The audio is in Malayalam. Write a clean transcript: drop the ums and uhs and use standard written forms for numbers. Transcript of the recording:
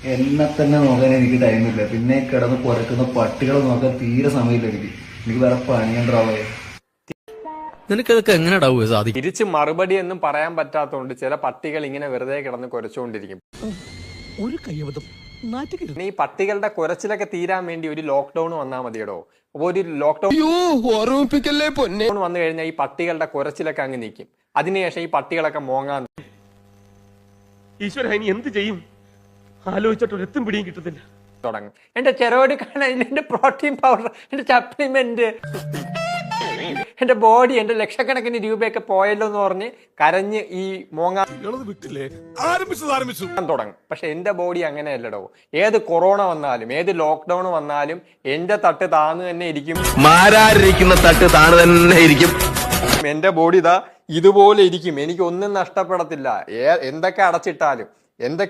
എന്നെ തന്നെ നോക്കാൻ എനിക്ക് ടൈമില്ല. പിന്നെ കിടന്ന് കുരക്കുന്ന പട്ടികളെ നോക്കാൻ തീരെ സമയമില്ല. എനിക്ക് വേറെ പണിയുണ്ടാവേ. നിനക്കതൊക്കെ എങ്ങനെയാടാവുക സാധിക്കും? തിരിച്ച് മറുപടി എന്നും പറയാൻ പറ്റാത്തതുകൊണ്ട് ചില പട്ടികൾ ഇങ്ങനെ വെറുതെ കിടന്ന് കുരച്ചുകൊണ്ടിരിക്കും. ഒരു കയ്യബദ്ധം. ഈ പട്ടികളുടെ കുരച്ചിലൊക്കെ തീരാൻ വേണ്ടി ഒരു ലോക്ക്ഡൌൺ വന്നാൽ മതിയടോ. അപ്പൊ ഒരു ലോക്ക്ഡൌൺ വന്നു കഴിഞ്ഞാൽ ഈ പട്ടികളുടെ കുരച്ചിലൊക്കെ അങ്ങ് നീക്കും. അതിനുശേഷം ഈ പട്ടികളൊക്കെ മോങ്ങാൻ ഈശ്വര ഇനി എന്ത് ചെയ്യും ആലോചിച്ചിട്ട് എത്തും പിടിയും കിട്ടത്തില്ല തുടങ്ങും. എന്റെ ചെറുപടി കാണാൻ, എന്റെ പ്രോട്ടീൻ പൗഡർ, എന്റെ സപ്ലിമെന്റ്, എന്റെ ബോഡി, എന്റെ ലക്ഷക്കണക്കിന് രൂപയൊക്കെ പോയല്ലോ എന്ന് പറഞ്ഞ് കരഞ്ഞ് ഈ മോങ്ങാൻ തുടങ്ങും. പക്ഷെ എന്റെ ബോഡി അങ്ങനെയല്ലടോ. ഏത് കൊറോണ വന്നാലും ഏത് ലോക്ക്ഡൌൺ വന്നാലും എന്റെ തട്ട് താന്ന് തന്നെ ഇരിക്കും. മാരാരിക്കുന്ന തട്ട് താന്ന് തന്നെ ഇരിക്കും. എന്റെ ബോഡി ഇതുപോലെ ഇരിക്കും. എനിക്ക് ഒന്നും നഷ്ടപ്പെടത്തില്ല. എന്തൊക്കെ അടച്ചിട്ടാലും എന്തൊക്കെ